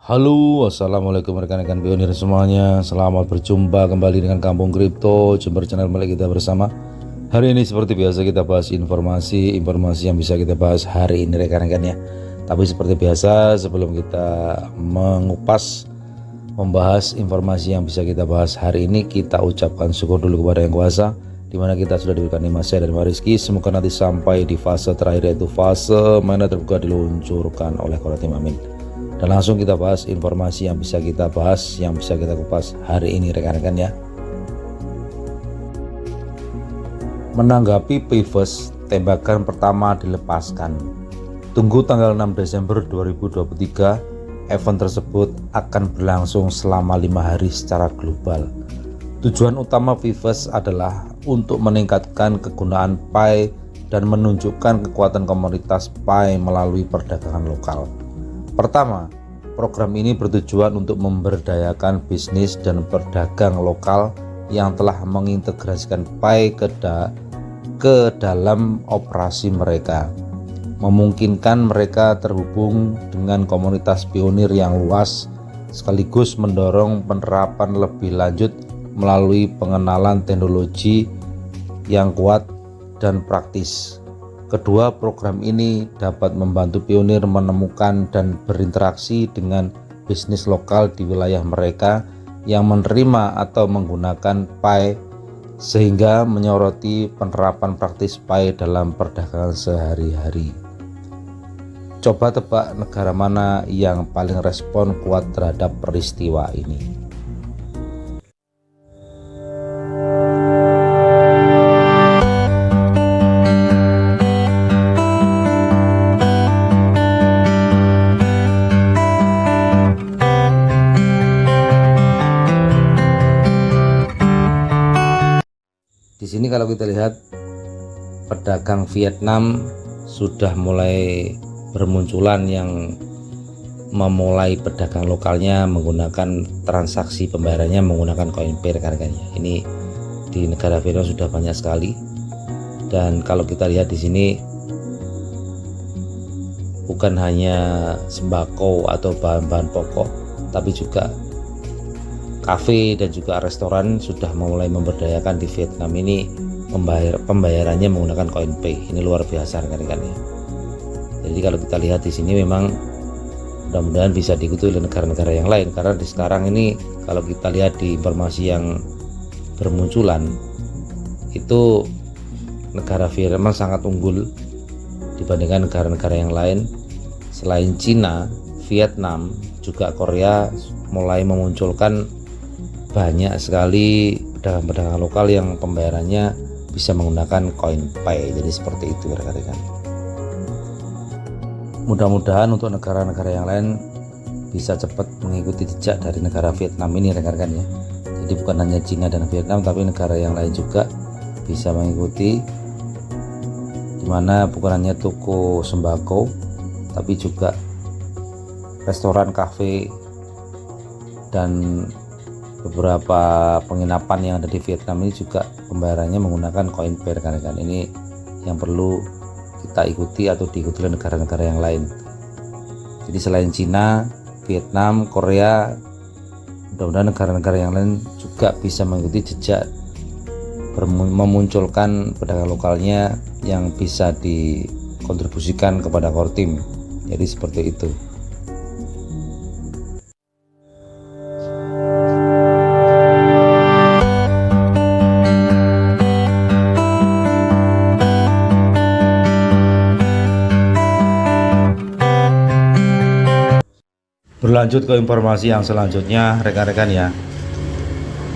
Halo, assalamualaikum rekan-rekan pionir semuanya. Selamat berjumpa kembali dengan Kampung Kripto Jember Channel milik kita bersama. Hari ini seperti biasa kita bahas informasi yang bisa kita bahas hari ini rekan-rekan ya. Tapi seperti biasa sebelum kita membahas informasi yang bisa kita bahas hari ini, kita ucapkan syukur dulu kepada Yang Kuasa, di mana kita sudah diberikan nikmat sehat dan rezeki. Semoga nanti sampai di fase terakhir, yaitu fase mana terbuka diluncurkan oleh Koratim, amin. Dan langsung kita bahas informasi yang bisa kita bahas, yang bisa kita kupas hari ini rekan-rekan ya. Menanggapi PIVES, tembakan pertama dilepaskan. Tunggu tanggal 6 Desember 2023, event tersebut akan berlangsung selama 5 hari secara global. Tujuan utama PIVES adalah untuk meningkatkan kegunaan PAI dan menunjukkan kekuatan komunitas PAI melalui perdagangan lokal. Pertama, program ini bertujuan untuk memberdayakan bisnis dan pedagang lokal yang telah mengintegrasikan PAI ke dalam operasi mereka, memungkinkan mereka terhubung dengan komunitas pionir yang luas, sekaligus mendorong penerapan lebih lanjut melalui pengenalan teknologi yang kuat dan praktis. Kedua, program ini dapat membantu pionir menemukan dan berinteraksi dengan bisnis lokal di wilayah mereka yang menerima atau menggunakan PAI, sehingga menyoroti penerapan praktis PAI dalam perdagangan sehari-hari. Coba tebak negara mana yang paling respon kuat terhadap peristiwa ini? Di sini kalau kita lihat, pedagang Vietnam sudah mulai bermunculan yang memulai pedagang lokalnya menggunakan transaksi pembayarannya menggunakan Coinpay rekan-rekan ya. Ini di negara Vietnam sudah banyak sekali. Dan kalau kita lihat di sini bukan hanya sembako atau bahan-bahan pokok, tapi juga kafe dan juga restoran sudah mulai memberdayakan di Vietnam ini pembayarannya menggunakan Coinpay. Ini luar biasa rekan-rekan ya. Jadi kalau kita lihat di sini memang mudah-mudahan bisa diikuti oleh negara-negara yang lain, karena di sekarang ini kalau kita lihat di informasi yang bermunculan itu negara Vietnam sangat unggul dibandingkan negara-negara yang lain. Selain Cina, Vietnam juga Korea mulai memunculkan banyak sekali pedagang-pedagang lokal yang pembayarannya bisa menggunakan Coinpay. Jadi seperti itu rekan-rekan. Mudah-mudahan untuk negara-negara yang lain bisa cepat mengikuti jejak dari negara Vietnam ini rekan-rekan ya. Jadi bukan hanya Cina dan Vietnam, tapi negara yang lain juga bisa mengikuti, dimana bukan hanya toko sembako, tapi juga restoran, kafe, dan beberapa penginapan yang ada di Vietnam ini juga pembayarannya menggunakan Coinpay rekan-rekan. Ini yang perlu kita ikuti atau diikuti oleh negara-negara yang lain. Jadi selain Cina, Vietnam, Korea, mudah-mudahan negara-negara yang lain juga bisa mengikuti jejak memunculkan pedagang lokalnya yang bisa dikontribusikan kepada Kortim. Jadi seperti itu. Berlanjut ke informasi yang selanjutnya rekan-rekan ya.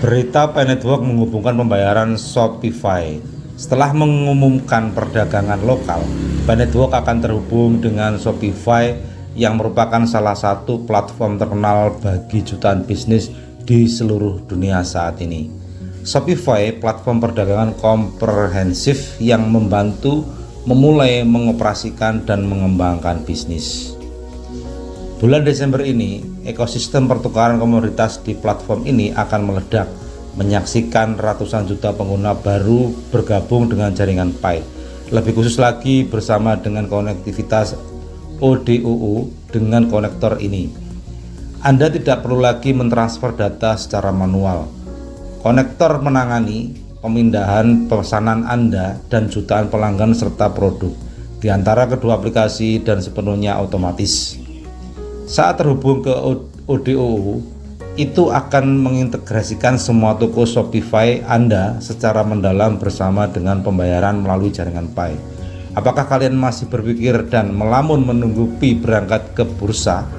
Berita PAI Network menghubungkan pembayaran Shopify. Setelah mengumumkan perdagangan lokal, PAI Network akan terhubung dengan Shopify yang merupakan salah satu platform terkenal bagi jutaan bisnis di seluruh dunia saat ini. Shopify, platform perdagangan komprehensif yang membantu memulai, mengoperasikan, dan mengembangkan bisnis. Bulan Desember ini, ekosistem pertukaran komoditas di platform ini akan meledak, menyaksikan ratusan juta pengguna baru bergabung dengan jaringan PAI. Lebih khusus lagi bersama dengan konektivitas ODOO dengan konektor ini. Anda tidak perlu lagi mentransfer data secara manual. Konektor menangani pemindahan pesanan Anda dan jutaan pelanggan serta produk di antara kedua aplikasi dan sepenuhnya otomatis. Saat terhubung ke ODOO, itu akan mengintegrasikan semua toko Shopify Anda secara mendalam bersama dengan pembayaran melalui jaringan Pi. Apakah kalian masih berpikir dan melamun menunggu Pi berangkat ke bursa?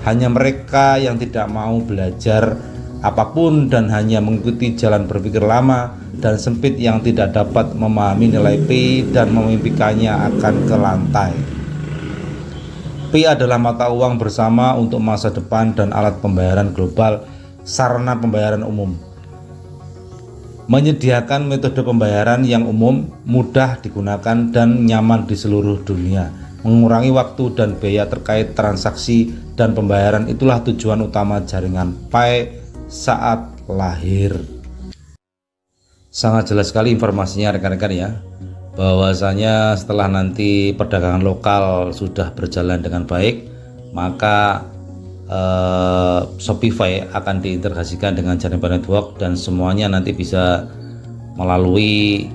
Hanya mereka yang tidak mau belajar apapun dan hanya mengikuti jalan berpikir lama dan sempit yang tidak dapat memahami nilai Pi dan memimpikannya akan ke lantai. Pi adalah mata uang bersama untuk masa depan dan alat pembayaran global, sarana pembayaran umum. Menyediakan metode pembayaran yang umum, mudah digunakan dan nyaman di seluruh dunia. Mengurangi waktu dan biaya terkait transaksi dan pembayaran itulah tujuan utama jaringan Pi saat lahir. Sangat jelas sekali informasinya rekan-rekan ya, bahwasanya setelah nanti perdagangan lokal sudah berjalan dengan baik, maka Shopify akan diintegrasikan dengan jaringan network dan semuanya nanti bisa melalui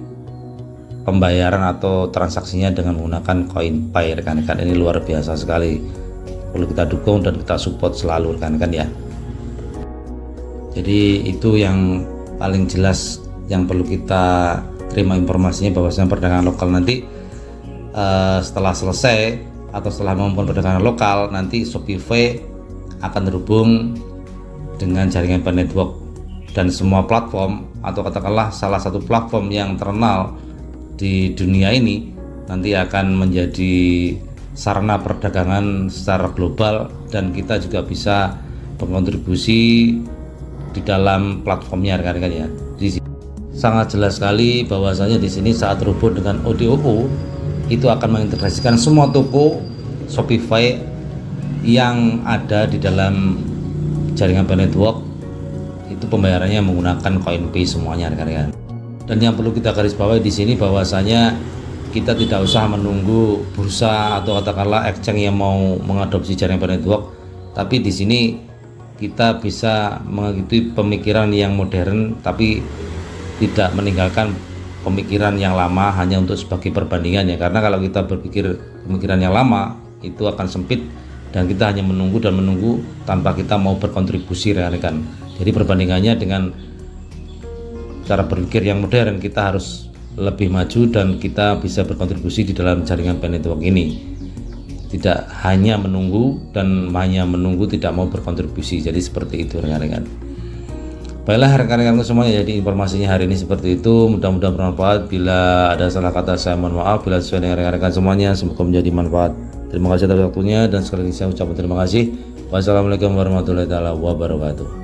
pembayaran atau transaksinya dengan menggunakan koin Pi. Rekan-rekan, ini luar biasa sekali, perlu kita dukung dan kita support selalu rekan-rekan ya. Jadi itu yang paling jelas yang perlu kita terima informasinya, bahwasanya perdagangan lokal nanti setelah selesai atau setelah membangun perdagangan lokal, nanti Shopify akan terhubung dengan jaringan Pi Network dan semua platform atau katakanlah salah satu platform yang terkenal di dunia ini nanti akan menjadi sarana perdagangan secara global dan kita juga bisa berkontribusi di dalam platformnya rekan-rekan ya. Sangat jelas sekali bahwasanya di sini saat terhubung dengan ODOO itu akan mengintegrasikan semua toko Shopify yang ada di dalam jaringan Pi Network. Itu pembayarannya menggunakan koin Pi semuanya rekan-rekan. Dan yang perlu kita garis bawahi di sini bahwasanya kita tidak usah menunggu bursa atau katakanlah exchange yang mau mengadopsi jaringan Pi Network, tapi di sini kita bisa mengikuti pemikiran yang modern tapi tidak meninggalkan pemikiran yang lama hanya untuk sebagai perbandingan ya, karena kalau kita berpikir pemikiran yang lama itu akan sempit dan kita hanya menunggu dan menunggu tanpa kita mau berkontribusi rekan-rekan. Jadi perbandingannya dengan cara berpikir yang modern, kita harus lebih maju dan kita bisa berkontribusi di dalam jaringan Pi Network ini, tidak hanya menunggu dan hanya menunggu tidak mau berkontribusi. Jadi seperti itu rekan-rekan. Baiklah rekan-rekanku semuanya, jadi informasinya hari ini seperti itu, mudah-mudahan bermanfaat. Bila ada salah kata saya mohon maaf, bila sesuai dengan rekan-rekan semuanya semoga menjadi manfaat. Terima kasih atas waktunya dan sekali lagi saya ucapkan terima kasih. Wassalamualaikum warahmatullahi wabarakatuh.